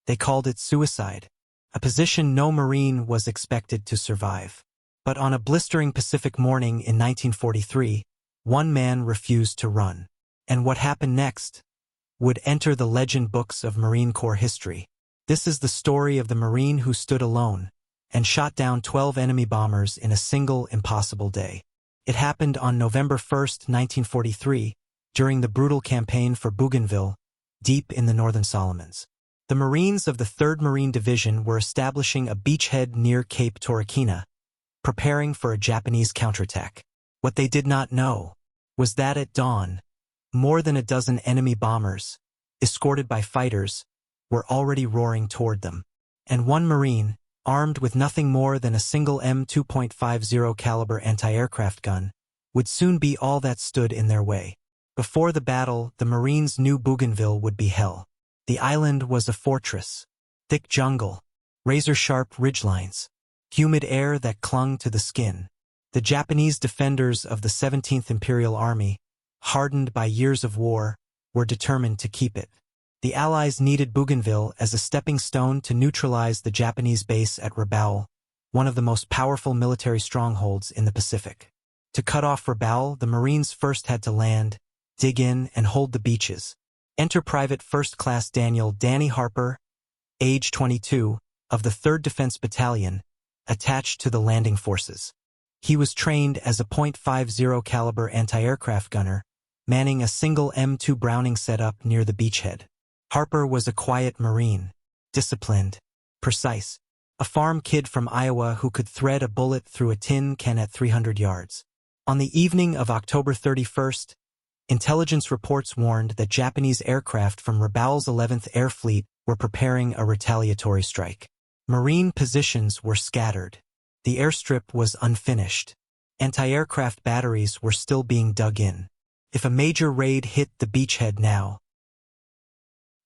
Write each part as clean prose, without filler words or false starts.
They called it suicide, a position no Marine was expected to survive. But on a blistering Pacific morning in 1943, one man refused to run. And what happened next would enter the legend books of Marine Corps history. This is the story of the Marine who stood alone and shot down 12 enemy bombers in a single impossible day. It happened on November 1, 1943, during the brutal campaign for Bougainville, deep in the Northern Solomons. The Marines of the 3rd Marine Division were establishing a beachhead near Cape Torokina, preparing for a Japanese counterattack. What they did not know was that at dawn, more than a dozen enemy bombers, escorted by fighters, were already roaring toward them. And one Marine, armed with nothing more than a single M2.50 caliber anti-aircraft gun, would soon be all that stood in their way. Before the battle, the Marines knew Bougainville would be hell. The island was a fortress, thick jungle, razor-sharp ridgelines, humid air that clung to the skin. The Japanese defenders of the 17th Imperial Army, hardened by years of war, were determined to keep it. The Allies needed Bougainville as a stepping stone to neutralize the Japanese base at Rabaul, one of the most powerful military strongholds in the Pacific. To cut off Rabaul, the Marines first had to land, dig in, and hold the beaches. Enter Private First Class Danny Harper, age 22, of the 3rd Defense Battalion, attached to the landing forces. He was trained as a .50 caliber anti-aircraft gunner, manning a single M2 Browning setup near the beachhead. Harper was a quiet Marine, disciplined, precise, a farm kid from Iowa who could thread a bullet through a tin can at 300 yards. On the evening of October 31st, intelligence reports warned that Japanese aircraft from Rabaul's 11th Air Fleet were preparing a retaliatory strike. Marine positions were scattered. The airstrip was unfinished. Anti-aircraft batteries were still being dug in. If a major raid hit the beachhead now,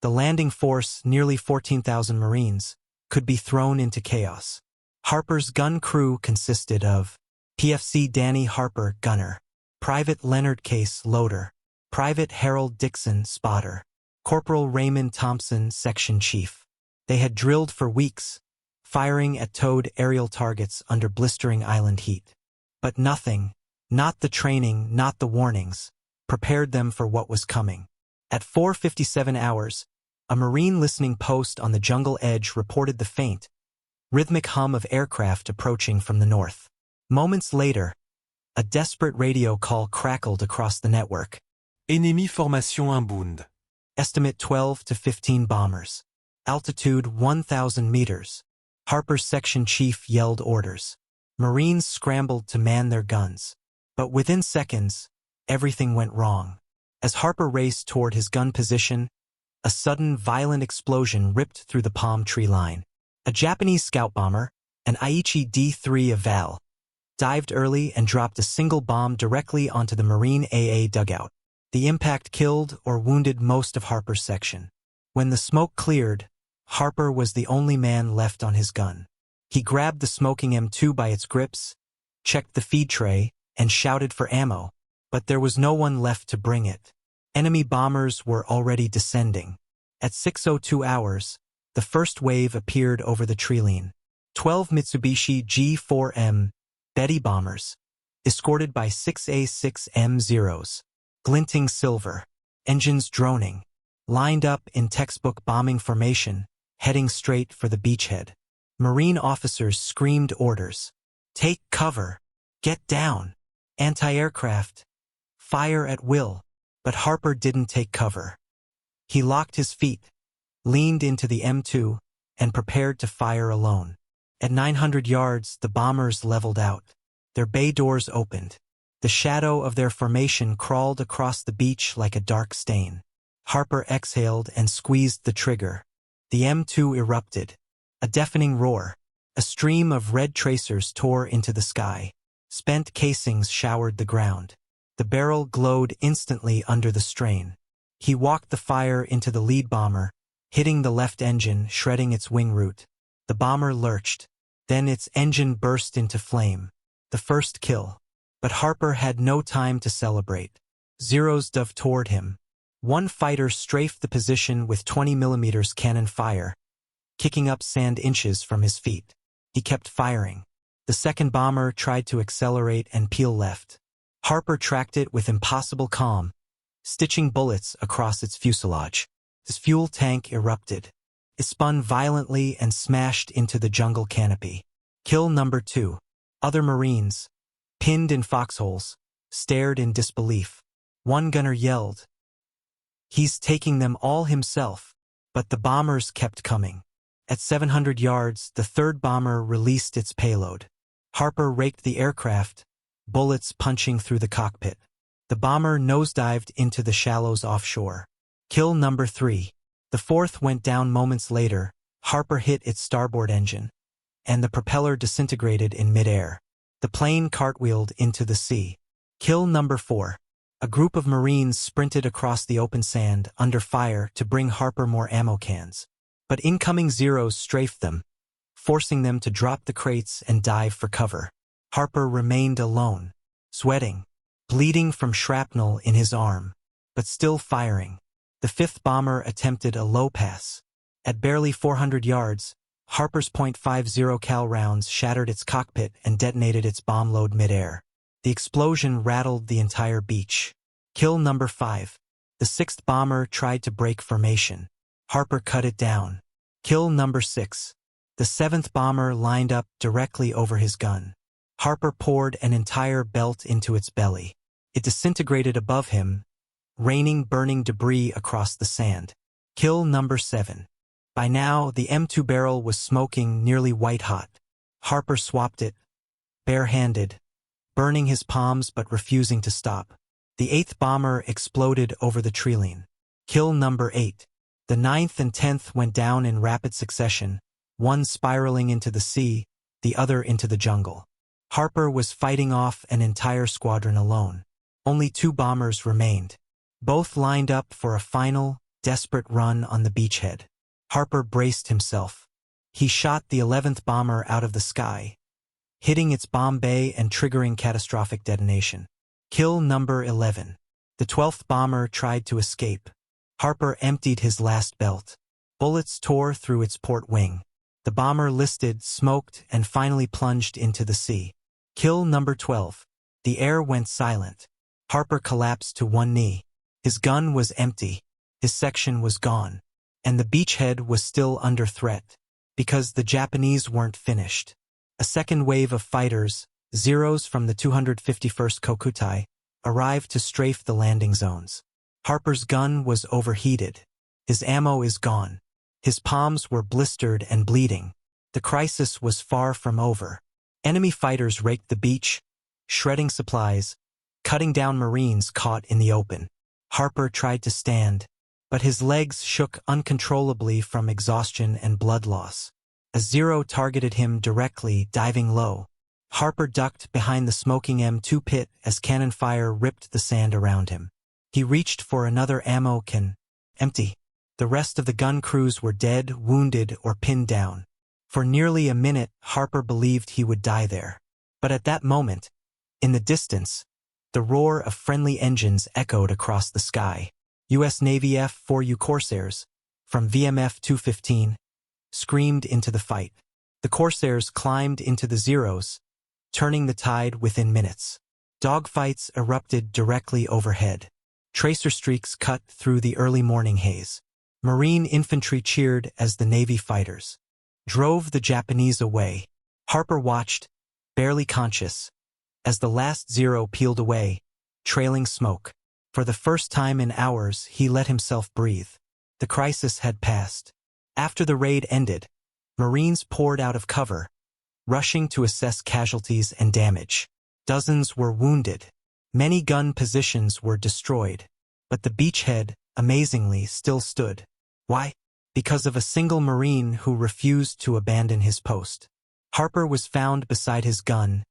the landing force, nearly 14,000 Marines, could be thrown into chaos. Harper's gun crew consisted of PFC Danny Harper, gunner; Private Leonard Case, loader; Private Harold Dixon, spotter; Corporal Raymond Thompson, section chief. They had drilled for weeks, firing at towed aerial targets under blistering island heat. But nothing, not the training, not the warnings, prepared them for what was coming. At 4:57 hours, a Marine listening post on the jungle edge reported the faint, rhythmic hum of aircraft approaching from the north. Moments later, a desperate radio call crackled across the network. Ennemi formation inbound. Estimate 12 to 15 bombers. Altitude 1,000 meters. Harper's section chief yelled orders. Marines scrambled to man their guns. But within seconds, everything went wrong. As Harper raced toward his gun position, a sudden violent explosion ripped through the palm tree line. A Japanese scout bomber, an Aichi D-3 of Val, dived early and dropped a single bomb directly onto the Marine AA dugout. The impact killed or wounded most of Harper's section. When the smoke cleared, Harper was the only man left on his gun. He grabbed the smoking M2 by its grips, checked the feed tray, and shouted for ammo, but there was no one left to bring it. Enemy bombers were already descending. At 6:02 hours, the first wave appeared over the treeline. 12 Mitsubishi G4M Betty bombers, escorted by 6 A6M0s, glinting silver, engines droning, lined up in textbook bombing formation, heading straight for the beachhead. Marine officers screamed orders. Take cover. Get down. Anti-aircraft. Fire at will. But Harper didn't take cover. He locked his feet, leaned into the M2, and prepared to fire alone. At 900 yards, the bombers leveled out. Their bay doors opened. The shadow of their formation crawled across the beach like a dark stain. Harper exhaled and squeezed the trigger. The M2 erupted. A deafening roar. A stream of red tracers tore into the sky. Spent casings showered the ground. The barrel glowed instantly under the strain. He walked the fire into the lead bomber, hitting the left engine, shredding its wing root. The bomber lurched. Then its engine burst into flame. The first kill. But Harper had no time to celebrate. Zeros dove toward him. One fighter strafed the position with 20mm cannon fire, kicking up sand inches from his feet. He kept firing. The second bomber tried to accelerate and peel left. Harper tracked it with impossible calm, stitching bullets across its fuselage. His fuel tank erupted. It spun violently and smashed into the jungle canopy. Kill number 2. Other Marines, pinned in foxholes, stared in disbelief. One gunner yelled, "He's taking them all himself." But the bombers kept coming. At 700 yards, the third bomber released its payload. Harper raked the aircraft, bullets punching through the cockpit. The bomber nosedived into the shallows offshore. Kill number 3. The fourth went down moments later. Harper hit its starboard engine, and the propeller disintegrated in midair. The plane cartwheeled into the sea. Kill number 4. A group of Marines sprinted across the open sand under fire to bring Harper more ammo cans. But incoming Zeros strafed them, forcing them to drop the crates and dive for cover. Harper remained alone, sweating, bleeding from shrapnel in his arm, but still firing. The fifth bomber attempted a low pass. At barely 400 yards, Harper's .50 cal rounds shattered its cockpit and detonated its bomb load midair. The explosion rattled the entire beach. Kill number 5. The sixth bomber tried to break formation. Harper cut it down. Kill number 6. The seventh bomber lined up directly over his gun. Harper poured an entire belt into its belly. It disintegrated above him, raining burning debris across the sand. Kill number 7. By now, the M2 barrel was smoking nearly white-hot. Harper swapped it, bare-handed, burning his palms but refusing to stop. The 8th bomber exploded over the treeline. Kill number 8. The 9th and 10th went down in rapid succession, one spiraling into the sea, the other into the jungle. Harper was fighting off an entire squadron alone. Only 2 bombers remained. Both lined up for a final, desperate run on the beachhead. Harper braced himself. He shot the 11th bomber out of the sky, hitting its bomb bay and triggering catastrophic detonation. Kill number 11. The 12th bomber tried to escape. Harper emptied his last belt. Bullets tore through its port wing. The bomber listed, smoked, and finally plunged into the sea. Kill number 12. The air went silent. Harper collapsed to one knee. His gun was empty. His section was gone. And the beachhead was still under threat, because the Japanese weren't finished. A second wave of fighters, Zeros from the 251st Kokutai, arrived to strafe the landing zones. Harper's gun was overheated. His ammo is gone. His palms were blistered and bleeding. The crisis was far from over. Enemy fighters raked the beach, shredding supplies, cutting down Marines caught in the open. Harper tried to stand, but his legs shook uncontrollably from exhaustion and blood loss. A Zero targeted him directly, diving low. Harper ducked behind the smoking M2 pit as cannon fire ripped the sand around him. He reached for another ammo can. Empty. The rest of the gun crews were dead, wounded, or pinned down. For nearly a minute, Harper believed he would die there. But at that moment, in the distance, the roar of friendly engines echoed across the sky. U.S. Navy F-4U Corsairs, from VMF 215, screamed into the fight. The Corsairs climbed into the Zeros, turning the tide within minutes. Dogfights erupted directly overhead. Tracer streaks cut through the early morning haze. Marine infantry cheered as the Navy fighters drove the Japanese away. Harper watched, barely conscious, as the last Zero peeled away, trailing smoke. For the first time in hours, he let himself breathe. The crisis had passed. After the raid ended, Marines poured out of cover, rushing to assess casualties and damage. Dozens were wounded. Many gun positions were destroyed. But the beachhead, amazingly, still stood. Why? Because of a single Marine who refused to abandon his post. Harper was found beside his gun,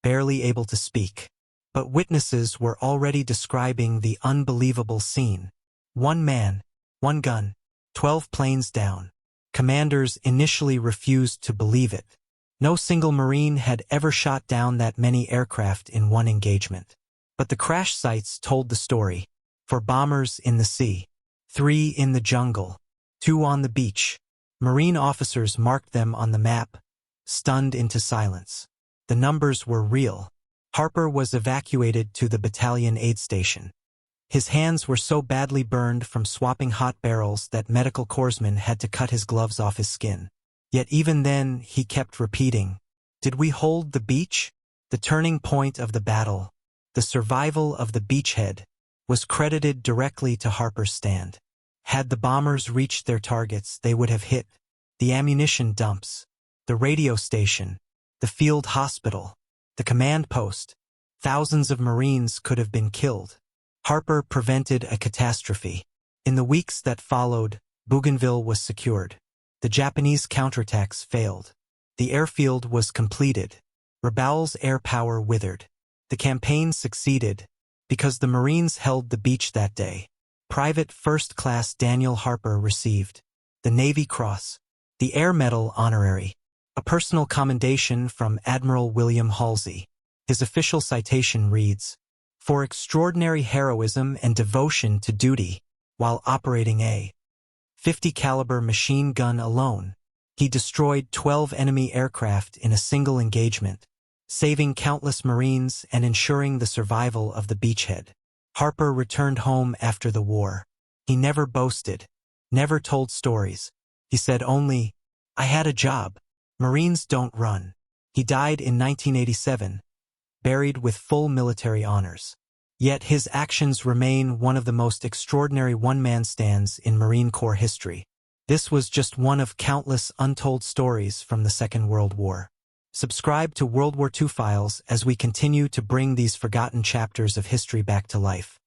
barely able to speak. But witnesses were already describing the unbelievable scene. 1 man, 1 gun, 12 planes down. Commanders initially refused to believe it. No single Marine had ever shot down that many aircraft in one engagement. But the crash sites told the story. 4 bombers in the sea, 3 in the jungle, 2 on the beach. Marine officers marked them on the map, stunned into silence. The numbers were real. Harper was evacuated to the battalion aid station. His hands were so badly burned from swapping hot barrels that medical corpsmen had to cut his gloves off his skin. Yet even then, he kept repeating, "Did we hold the beach?" The turning point of the battle, the survival of the beachhead, was credited directly to Harper's stand. Had the bombers reached their targets, they would have hit the ammunition dumps, the radio station, the field hospital, the command post. Thousands of Marines could have been killed. Harper prevented a catastrophe. In the weeks that followed, Bougainville was secured. The Japanese counterattacks failed. The airfield was completed. Rabaul's air power withered. The campaign succeeded because the Marines held the beach that day. Private First Class Daniel Harper received the Navy Cross, the Air Medal Honorary, a personal commendation from Admiral William Halsey. His official citation reads, "For extraordinary heroism and devotion to duty while operating a .50 caliber machine gun alone, he destroyed 12 enemy aircraft in a single engagement, saving countless Marines and ensuring the survival of the beachhead." Harper returned home after the war. He never boasted, never told stories. He said only, "I had a job. Marines don't run." He died in 1987, buried with full military honors. Yet his actions remain one of the most extraordinary one-man stands in Marine Corps history. This was just one of countless untold stories from the Second World War. Subscribe to World War II Files as we continue to bring these forgotten chapters of history back to life.